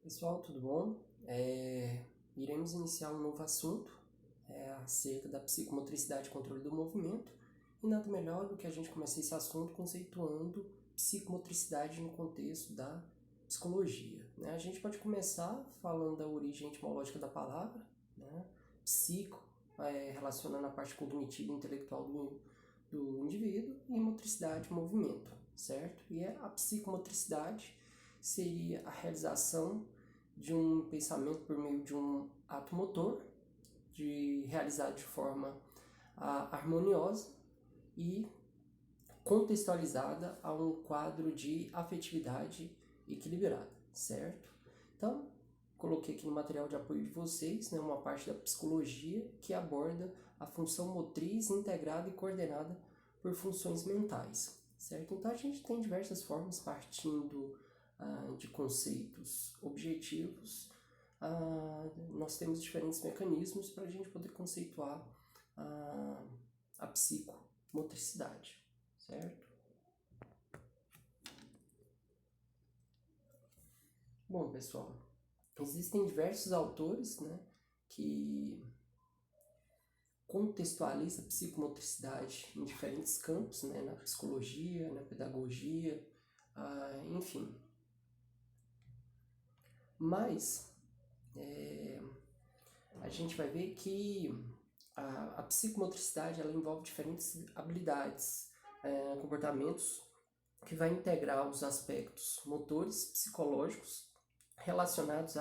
Pessoal, tudo bom? Iremos iniciar um novo assunto acerca da psicomotricidade e controle do movimento, e nada melhor do que a gente começar esse assunto conceituando psicomotricidade no contexto da psicologia, né? A gente pode começar falando da origem etimológica da palavra, né? Psico, relacionando a parte cognitiva e intelectual do indivíduo, e motricidade, movimento, certo? E a psicomotricidade seria a realização de um pensamento por meio de um ato motor, realizado de forma harmoniosa e contextualizada a um quadro de afetividade equilibrada, certo? Então, coloquei aqui no material de apoio de vocês, né, uma parte da psicologia que aborda a função motriz integrada e coordenada por funções mentais, certo? Então, a gente tem diversas formas partindo de conceitos objetivos. Nós temos diferentes mecanismos para a gente poder conceituar a psicomotricidade, certo? Bom, pessoal, existem diversos autores, né, que contextualizam a psicomotricidade em diferentes campos, né, na psicologia, na pedagogia, enfim. Mas a gente vai ver que a psicomotricidade ela envolve diferentes habilidades, comportamentos que vai integrar os aspectos motores, psicológicos relacionados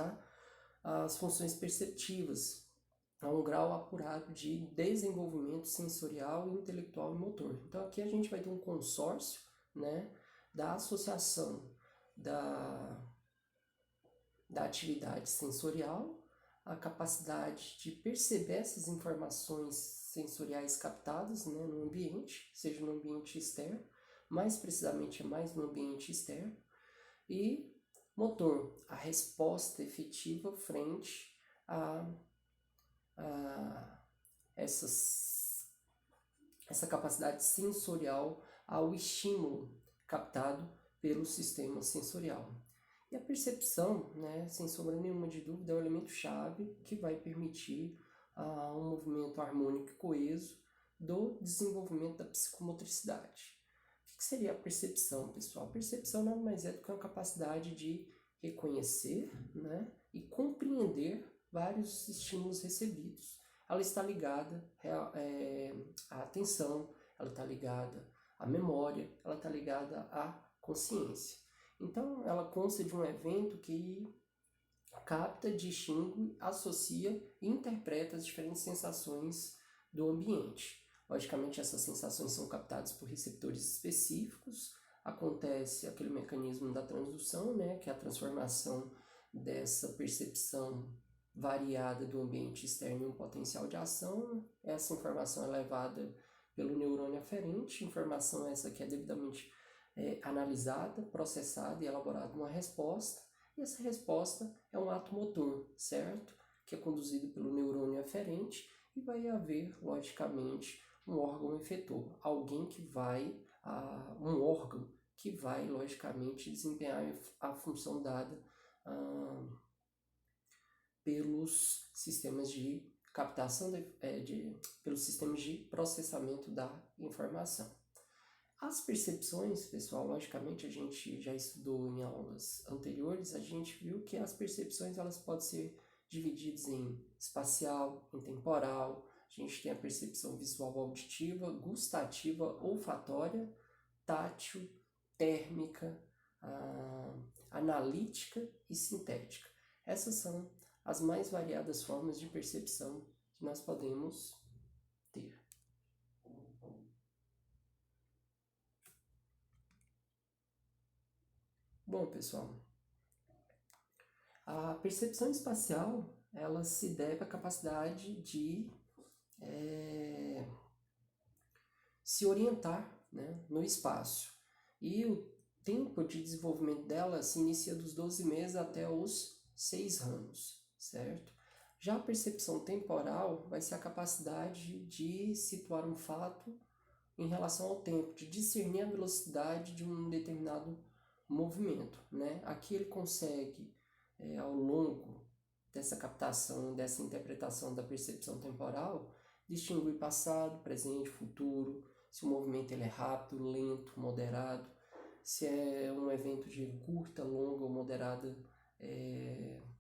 às funções perceptivas, a um grau apurado de desenvolvimento sensorial, intelectual e motor. Então aqui a gente vai ter um consórcio, né, da associação da atividade sensorial, a capacidade de perceber essas informações sensoriais captadas, né, no ambiente, seja no ambiente externo, mais precisamente é mais no ambiente externo, e motor, a resposta efetiva frente a essa capacidade sensorial ao estímulo captado pelo sistema sensorial. E a percepção, né, sem sombra nenhuma de dúvida, é o elemento-chave que vai permitir um movimento harmônico e coeso do desenvolvimento da psicomotricidade. O que seria a percepção, pessoal? A percepção nada mais é do que uma capacidade de reconhecer, né, e compreender vários estímulos recebidos. Ela está ligada à atenção, ela está ligada à memória, ela está ligada à consciência. Então, ela consta de um evento que capta, distingue, associa e interpreta as diferentes sensações do ambiente. Logicamente, essas sensações são captadas por receptores específicos. Acontece aquele mecanismo da transdução, né, que é a transformação dessa percepção variada do ambiente externo em um potencial de ação. Essa informação é levada pelo neurônio aferente, informação essa que é devidamente analisada, processada e elaborada uma resposta. E essa resposta é um ato motor, certo? Que é conduzido pelo neurônio aferente e vai haver, logicamente, um órgão efetor, um órgão que vai, logicamente, desempenhar a função dada pelos sistemas de captação, pelos sistemas de processamento da informação. As percepções, pessoal, logicamente a gente já estudou em aulas anteriores, a gente viu que as percepções elas podem ser divididas em espacial, em temporal. A gente tem a percepção visual auditiva, gustativa, olfatória, tátil, térmica, analítica e sintética. Essas são as mais variadas formas de percepção que nós podemos ter. Bom, pessoal, a percepção espacial ela se deve à capacidade de se orientar, né, no espaço. E o tempo de desenvolvimento dela se inicia dos 12 meses até os 6 anos, certo? Já a percepção temporal vai ser a capacidade de situar um fato em relação ao tempo, de discernir a velocidade de um determinado movimento, né? Aqui ele consegue ao longo dessa captação, dessa interpretação da percepção temporal, distinguir passado, presente, futuro, se o movimento ele é rápido, lento, moderado, se é um evento de curta, longa ou moderada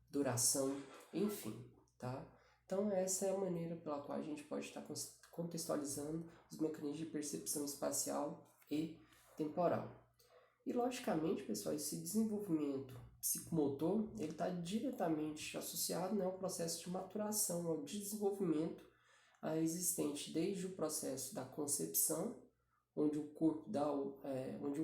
duração, enfim, tá? Então essa é a maneira pela qual a gente pode estar contextualizando os mecanismos de percepção espacial e temporal. E logicamente, pessoal, esse desenvolvimento psicomotor ele está diretamente associado, né, ao processo de maturação, ao desenvolvimento existente desde o processo da concepção, onde o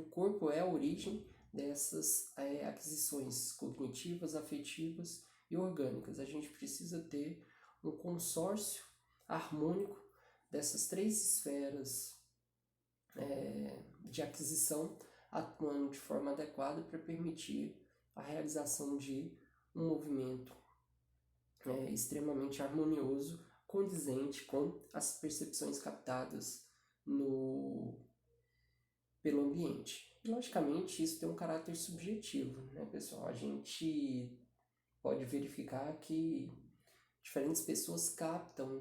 corpo é a origem dessas aquisições cognitivas, afetivas e orgânicas. A gente precisa ter um consórcio harmônico dessas três esferas de aquisição atuando de forma adequada para permitir a realização de um movimento extremamente harmonioso, condizente com as percepções captadas pelo ambiente. E, logicamente, isso tem um caráter subjetivo, né, pessoal? A gente pode verificar que diferentes pessoas captam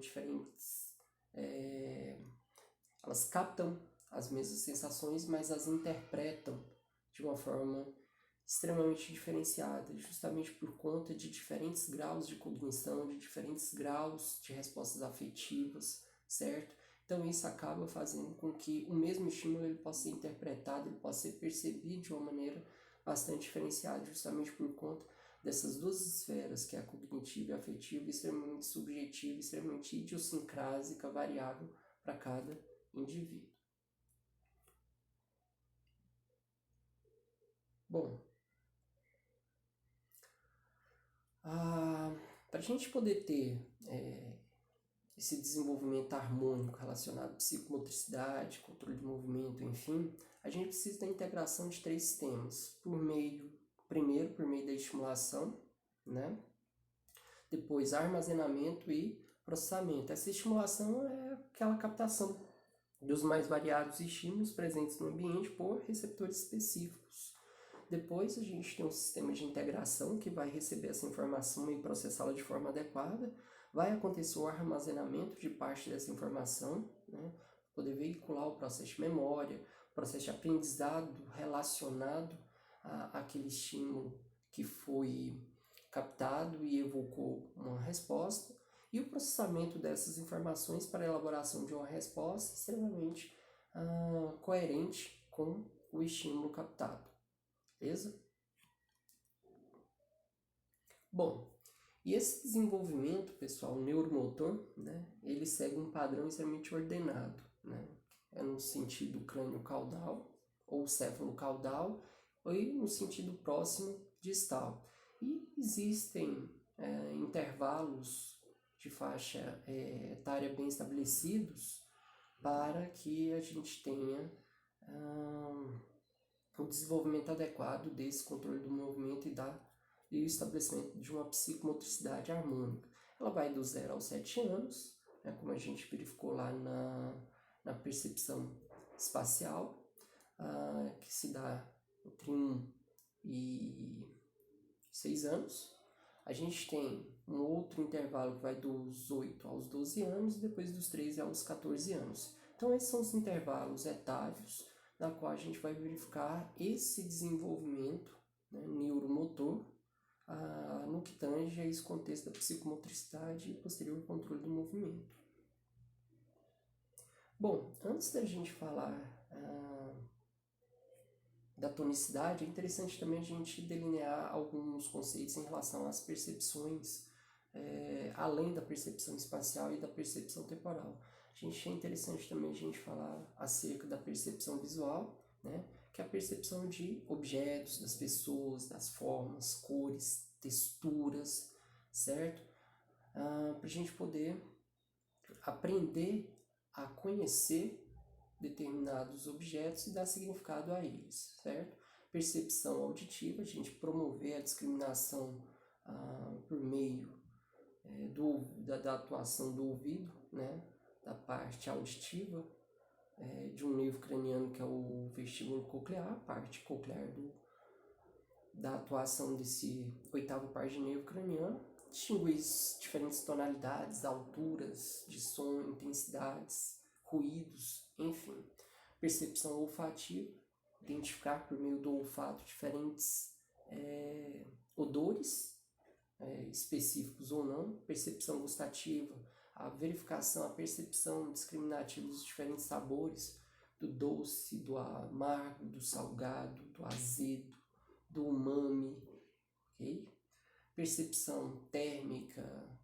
elas captam as mesmas sensações, mas as interpretam de uma forma extremamente diferenciada, justamente por conta de diferentes graus de cognição, de diferentes graus de respostas afetivas, certo? Então isso acaba fazendo com que o mesmo estímulo ele possa ser interpretado, ele possa ser percebido de uma maneira bastante diferenciada, justamente por conta dessas duas esferas, que é a cognitiva e a afetiva, extremamente subjetiva, extremamente idiosincrásica, variável para cada indivíduo. Bom, para a gente poder ter esse desenvolvimento harmônico relacionado à psicomotricidade, controle de movimento, enfim, a gente precisa da integração de três sistemas, primeiro por meio da estimulação, né? Depois armazenamento e processamento. Essa estimulação é aquela captação dos mais variados estímulos presentes no ambiente por receptores específicos. Depois a gente tem um sistema de integração que vai receber essa informação e processá-la de forma adequada. Vai acontecer o armazenamento de parte dessa informação, né, poder veicular o processo de memória, o processo de aprendizado relacionado àquele estímulo que foi captado e evocou uma resposta, e o processamento dessas informações para a elaboração de uma resposta extremamente coerente com o estímulo captado. Beleza? Bom, e esse desenvolvimento, pessoal, neuromotor, né, ele segue um padrão extremamente ordenado, né? É no sentido crânio-caudal ou céfalo-caudal, ou no sentido próximo distal. E existem intervalos de faixa etária bem estabelecidos para que a gente tenha o desenvolvimento adequado desse controle do movimento e o estabelecimento de uma psicomotricidade harmônica. Ela vai do 0 aos 7 anos, né, como a gente verificou lá na percepção espacial, que se dá entre 1 e 6 anos. A gente tem um outro intervalo que vai dos 8 aos 12 anos e depois dos 13 aos 14 anos. Então esses são os intervalos etários na qual a gente vai verificar esse desenvolvimento, né, neuromotor no que tange a esse contexto da psicomotricidade e posterior controle do movimento. Bom, antes da gente falar da tonicidade, é interessante também a gente delinear alguns conceitos em relação às percepções, além da percepção espacial e da percepção temporal. É interessante também a gente falar acerca da percepção visual, né, que é a percepção de objetos, das pessoas, das formas, cores, texturas, certo? Para a gente poder aprender a conhecer determinados objetos e dar significado a eles, certo? Percepção auditiva, a gente promover a discriminação por meio da atuação do ouvido, né? Da parte auditiva de um nervo craniano que é o vestíbulo coclear, a parte coclear da atuação desse oitavo par de nervo craniano, distinguir diferentes tonalidades, alturas de som, intensidades, ruídos, enfim. Percepção olfativa, identificar por meio do olfato diferentes odores, específicos ou não. Percepção gustativa, a verificação, a percepção discriminativa dos diferentes sabores, do doce, do amargo, do salgado, do azedo, do umami, ok? Percepção térmica,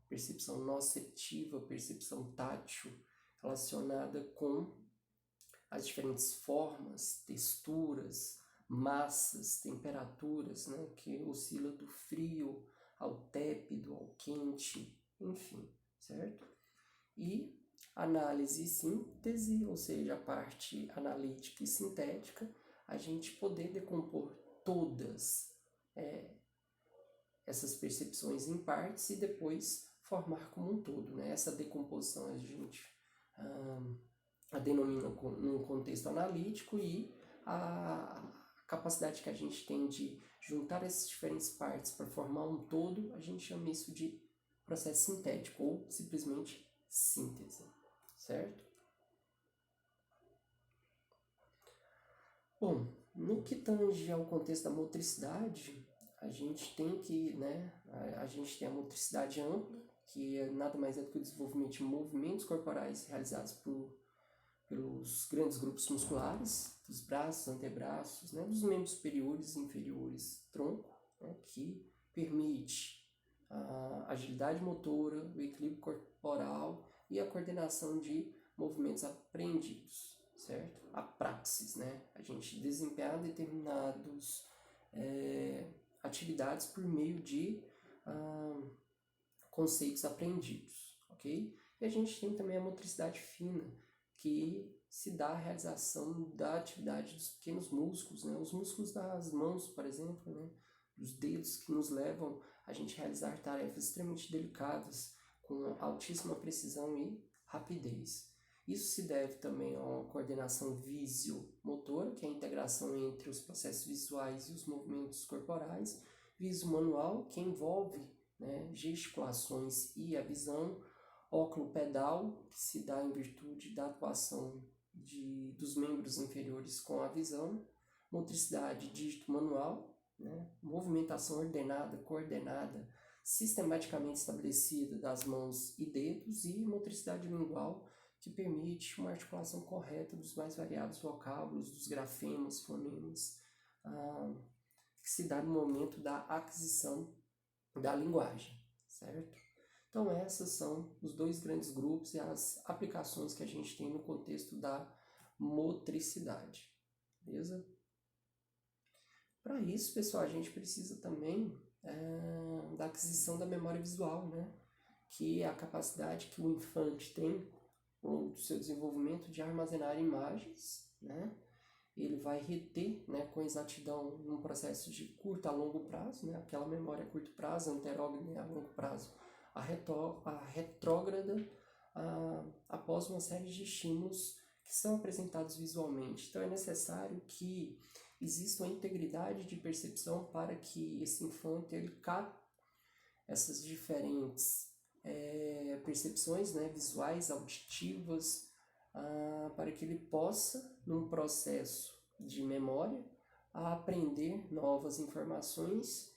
percepção nociceptiva, percepção tátil, relacionada com as diferentes formas, texturas, massas, temperaturas, né, que oscila do frio ao tépido, ao quente, enfim, certo? E análise e síntese, ou seja, a parte analítica e sintética, a gente poder decompor todas essas percepções em partes e depois formar como um todo, né? Essa decomposição a gente a denomina num contexto analítico, e a capacidade que a gente tem de juntar essas diferentes partes para formar um todo, a gente chama isso de processo sintético ou simplesmente síntese, certo? Bom, no que tange ao contexto da motricidade, a gente tem que, né, a gente tem a motricidade ampla, que nada mais é do que o desenvolvimento de movimentos corporais realizados pelos grandes grupos musculares, dos braços, antebraços, né, dos membros superiores e inferiores, tronco, né, que permite a agilidade motora, o equilíbrio corporal e a coordenação de movimentos apreendidos, certo? A praxis, né? A gente desempenhar determinados atividades por meio de conceitos aprendidos, ok? E a gente tem também a motricidade fina, que se dá a realização da atividade dos pequenos músculos, né? Os músculos das mãos, por exemplo, né? Os dedos, que nos levam a gente realizar tarefas extremamente delicadas, com altíssima precisão e rapidez. Isso se deve também a uma coordenação visio-motora, que é a integração entre os processos visuais e os movimentos corporais, visio-manual, que envolve, né, gesticulações e a visão, óculo-pedal, que se dá em virtude da atuação dos membros inferiores com a visão, motricidade dígito-manual, né, movimentação ordenada, coordenada, sistematicamente estabelecida das mãos e dedos, e motricidade lingual, que permite uma articulação correta dos mais variados vocábulos, dos grafemas, fonemas, que se dá no momento da aquisição da linguagem, certo? Então esses são os dois grandes grupos e as aplicações que a gente tem no contexto da motricidade, beleza? Para isso, pessoal, a gente precisa também da aquisição da memória visual, né? Que é a capacidade que o infante tem, ao longo do seu desenvolvimento, de armazenar imagens, né? Ele vai reter, né, com exatidão num processo de curto a longo prazo, né? Aquela memória a curto prazo, anterógrada a longo prazo, a retrógrada após uma série de estímulos que são apresentados visualmente. Então é necessário que existe uma integridade de percepção para que esse infante ele capte essas diferentes percepções, né, visuais, auditivas, para que ele possa, num processo de memória, aprender novas informações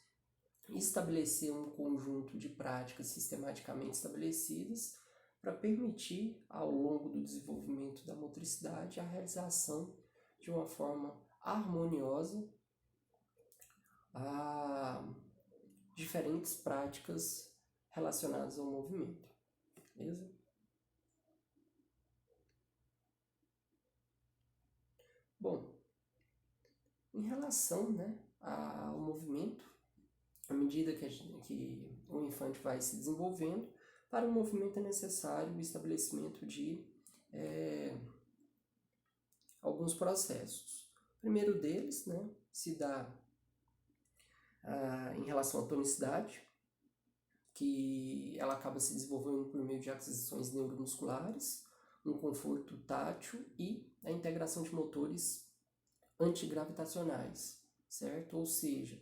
e estabelecer um conjunto de práticas sistematicamente estabelecidas para permitir, ao longo do desenvolvimento da motricidade, a realização de uma forma harmoniosa a diferentes práticas relacionadas ao movimento, beleza? Bom, em relação, né, ao movimento, à medida que o infante vai se desenvolvendo, para o movimento é necessário o estabelecimento de alguns processos. O primeiro deles, né, se dá em relação à tonicidade, que ela acaba se desenvolvendo por meio de aquisições neuromusculares, um conforto tátil e a integração de motores antigravitacionais, certo? Ou seja,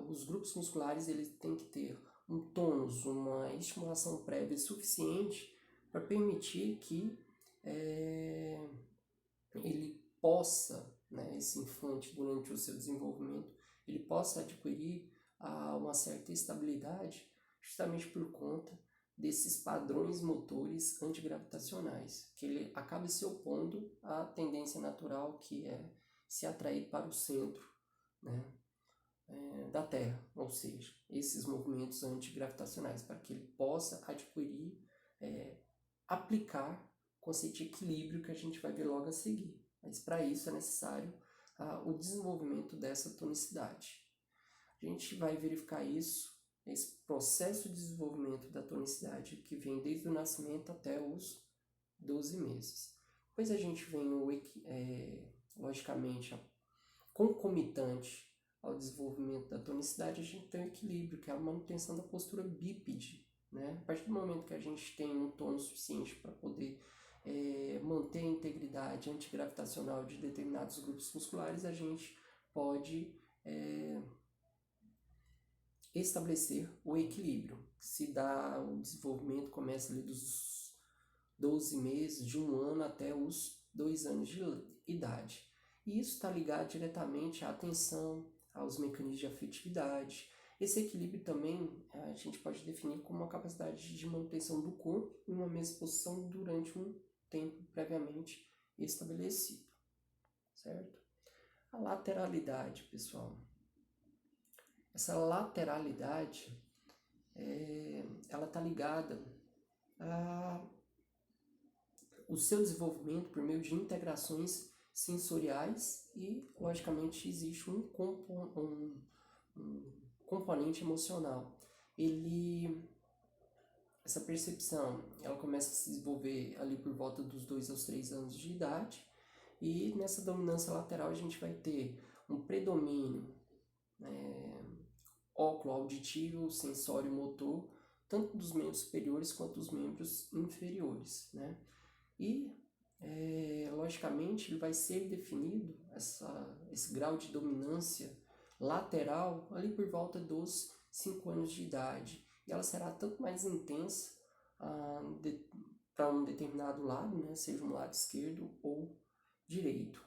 os grupos musculares eles têm que ter um tônus, uma estimulação prévia suficiente para permitir que ele possa, né, esse infante, durante o seu desenvolvimento, ele possa adquirir uma certa estabilidade, justamente por conta desses padrões motores antigravitacionais, que ele acaba se opondo à tendência natural, que é se atrair para o centro, né, da Terra, ou seja, esses movimentos antigravitacionais, para que ele possa adquirir, aplicar o conceito de equilíbrio que a gente vai ver logo a seguir. Mas para isso é necessário o desenvolvimento dessa tonicidade. A gente vai verificar isso, esse processo de desenvolvimento da tonicidade, que vem desde o nascimento até os 12 meses. Depois a gente vem, logicamente, concomitante ao desenvolvimento da tonicidade, a gente tem o equilíbrio, que é a manutenção da postura bípede, né? A partir do momento que a gente tem um tônus suficiente para poder manter a integridade antigravitacional de determinados grupos musculares, a gente pode estabelecer o equilíbrio. Se dá o desenvolvimento, começa ali dos 12 meses, de 1 ano até os 2 anos de idade. E isso está ligado diretamente à atenção, aos mecanismos de afetividade. Esse equilíbrio também a gente pode definir como uma capacidade de manutenção do corpo em uma mesma posição durante um tempo previamente estabelecido, certo? A lateralidade, pessoal. Essa lateralidade, ela está ligada ao seu desenvolvimento por meio de integrações sensoriais e, logicamente, existe um componente emocional. Essa percepção, ela começa a se desenvolver ali por volta dos 2 aos 3 anos de idade, e nessa dominância lateral a gente vai ter um predomínio óculo, auditivo, sensório, motor, tanto dos membros superiores quanto dos membros inferiores, né? E, logicamente, ele vai ser definido, esse grau de dominância lateral, ali por volta dos 5 anos de idade. E ela será tanto mais intensa para um determinado lado, né, seja um lado esquerdo ou direito.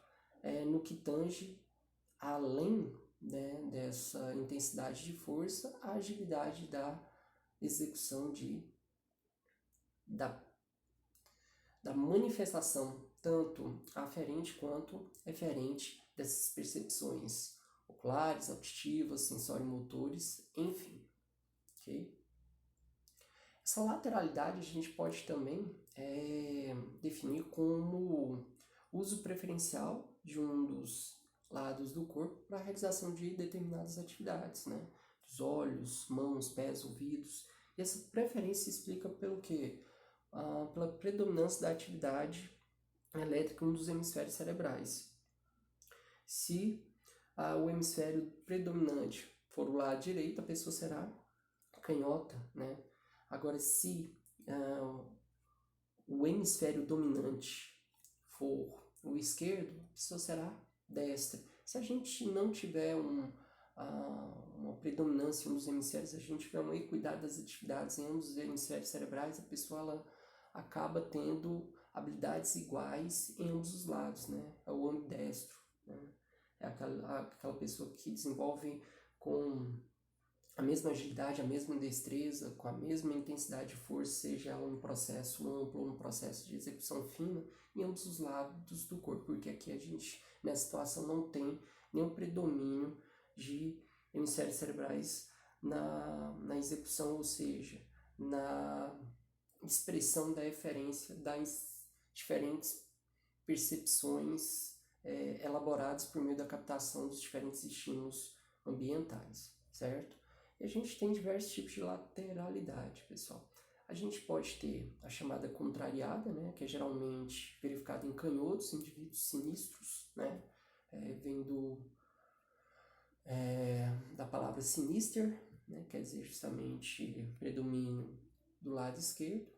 No que tange, além, né, dessa intensidade de força, a agilidade da execução da manifestação, tanto aferente quanto eferente dessas percepções oculares, auditivas, sensório-motores, enfim. Okay? Essa lateralidade a gente pode também definir como uso preferencial de um dos lados do corpo para a realização de determinadas atividades, né? Dos olhos, mãos, pés, ouvidos. E essa preferência se explica pelo quê? Pela predominância da atividade elétrica em um dos hemisférios cerebrais. Se o hemisfério predominante for o lado direito, a pessoa será canhota, né? Agora, se o hemisfério dominante for o esquerdo, a pessoa será destra. Se a gente não tiver uma predominância em um dos hemisférios, a gente tiver uma equidade das atividades em ambos os hemisférios cerebrais, a pessoa ela acaba tendo habilidades iguais em ambos os lados, né? É o ambidestro, né? É aquela pessoa que desenvolve com a mesma agilidade, a mesma destreza, com a mesma intensidade de força, seja ela no processo amplo ou no processo de execução fina, em ambos os lados do corpo, porque aqui a gente, nessa situação, não tem nenhum predomínio de hemisférios cerebrais na execução, ou seja, na expressão da eferência das diferentes percepções elaboradas por meio da captação dos diferentes estímulos ambientais, certo? E a gente tem diversos tipos de lateralidade, pessoal. A gente pode ter a chamada contrariada, né, que é geralmente verificada em canhotos, indivíduos sinistros, né, vem da palavra sinister, né, quer dizer justamente predomínio do lado esquerdo.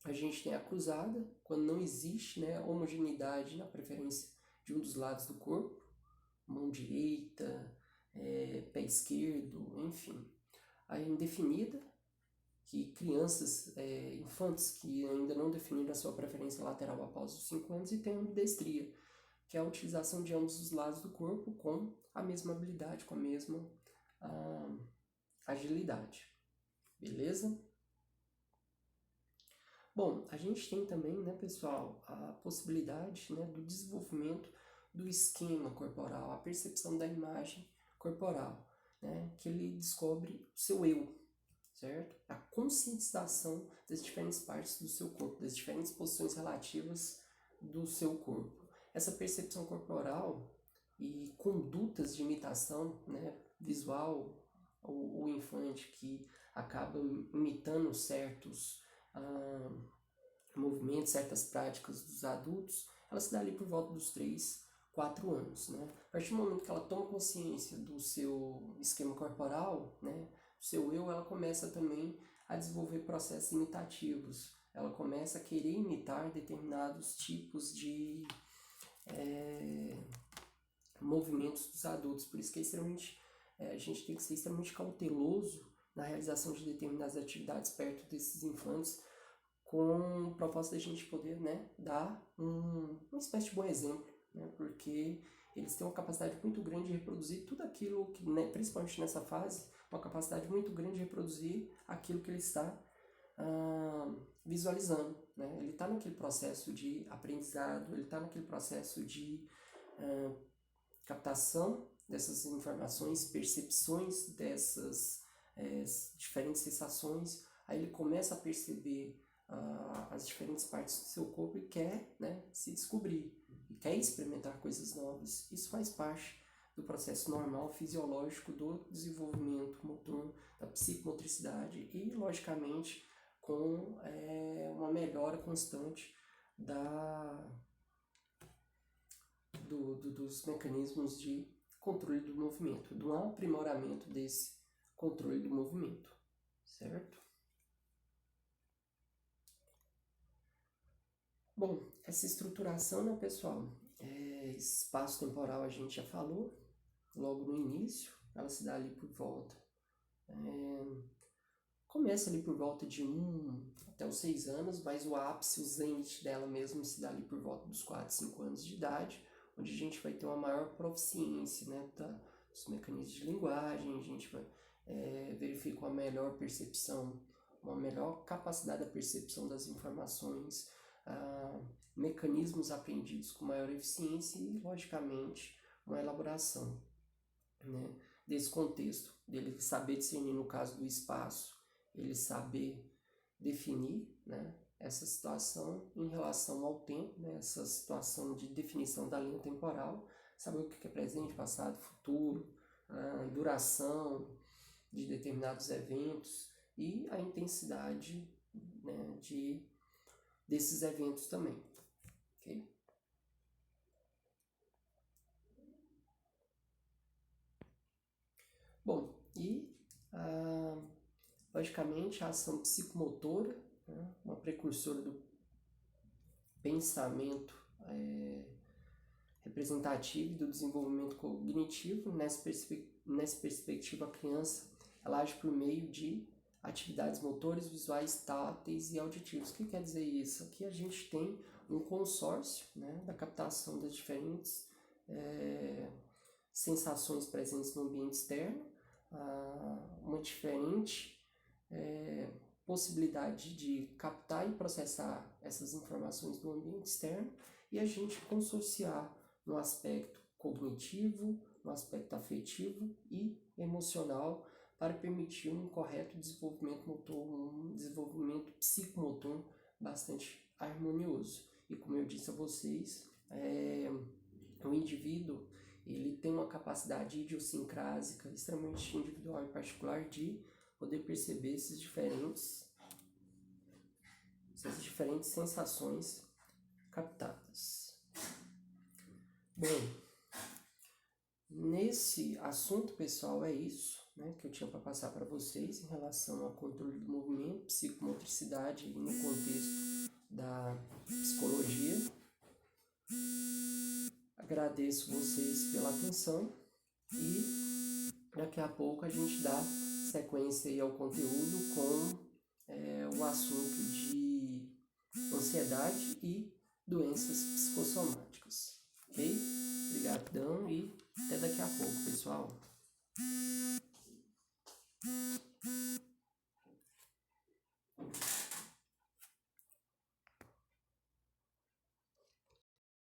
A gente tem a cruzada, quando não existe, né, homogeneidade na preferência de um dos lados do corpo, mão direita, pé esquerdo, enfim. A indefinida, que crianças, infantes que ainda não definiram a sua preferência lateral após os 5 anos, e tem a ambidestria, que é a utilização de ambos os lados do corpo com a mesma habilidade, com a mesma agilidade. Beleza? Bom, a gente tem também, né, pessoal, a possibilidade, né, do desenvolvimento do esquema corporal, a percepção da imagem corporal, né, que ele descobre o seu eu, certo? A conscientização das diferentes partes do seu corpo, das diferentes posições relativas do seu corpo. Essa percepção corporal e condutas de imitação, né, visual, o infante que acaba imitando certos movimentos, certas práticas dos adultos, ela se dá ali por volta dos 3, 4 anos, né? A partir do momento que ela toma consciência do seu esquema corporal, né, do seu eu, ela começa também a desenvolver processos imitativos. Ela começa a querer imitar determinados tipos de movimentos dos adultos. Por isso que a gente tem que ser extremamente cauteloso na realização de determinadas atividades perto desses infantes, com o propósito da gente poder, né, dar uma espécie de bom exemplo, né, porque eles têm uma capacidade muito grande de reproduzir tudo aquilo que, né, principalmente nessa fase, uma capacidade muito grande de reproduzir aquilo que ele está visualizando, né? Ele está naquele processo de aprendizado, ele está naquele processo de captação dessas informações, percepções dessas diferentes sensações. Aí ele começa a perceber as diferentes partes do seu corpo e quer, né, se descobrir, e quer experimentar coisas novas. Isso faz parte do processo normal, fisiológico do desenvolvimento motor, da psicomotricidade e, logicamente, com uma melhora constante dos mecanismos de controle do movimento, do aprimoramento desse controle do movimento, certo? Bom, essa estruturação, né, pessoal, espaço temporal a gente já falou logo no início, ela se dá ali por volta, começa ali por volta de 1 até os 6 anos, mas o ápice, o zênite dela mesmo se dá ali por volta dos 4, 5 anos de idade, onde a gente vai ter uma maior proficiência, né, dos mecanismos de linguagem, a gente vai verificar uma melhor percepção, uma melhor capacidade da percepção das informações, mecanismos aprendidos com maior eficiência e, logicamente, uma elaboração, né, desse contexto, dele saber discernir no caso do espaço, ele saber definir, né, essa situação em relação ao tempo, né, essa situação de definição da linha temporal, saber o que é presente, passado, futuro, a duração de determinados eventos e a intensidade, né, desses eventos também. Okay? Bom, e logicamente a ação psicomotora, né, uma precursora do pensamento representativo e do desenvolvimento cognitivo. Nessa perspectiva, a criança ela age por meio de atividades motores, visuais, táteis e auditivos. O que quer dizer isso? Aqui a gente tem um consórcio, né, da captação das diferentes sensações presentes no ambiente externo, uma diferente possibilidade de captar e processar essas informações do ambiente externo e a gente consorciar no aspecto cognitivo, no aspecto afetivo e emocional para permitir um correto desenvolvimento motor, um desenvolvimento psicomotor bastante harmonioso. E como eu disse a vocês, o indivíduo ele tem uma capacidade idiosincrásica extremamente individual e particular de poder perceber essas diferentes sensações captadas. Bom, nesse assunto, pessoal, é isso, né, que eu tinha para passar para vocês em relação ao controle do movimento, psicomotricidade no contexto da psicologia. Agradeço vocês pela atenção e Daqui a pouco a gente dá sequência aí ao conteúdo com o assunto de ansiedade e doenças psicossomáticas, ok? Obrigadão e até daqui a pouco, pessoal.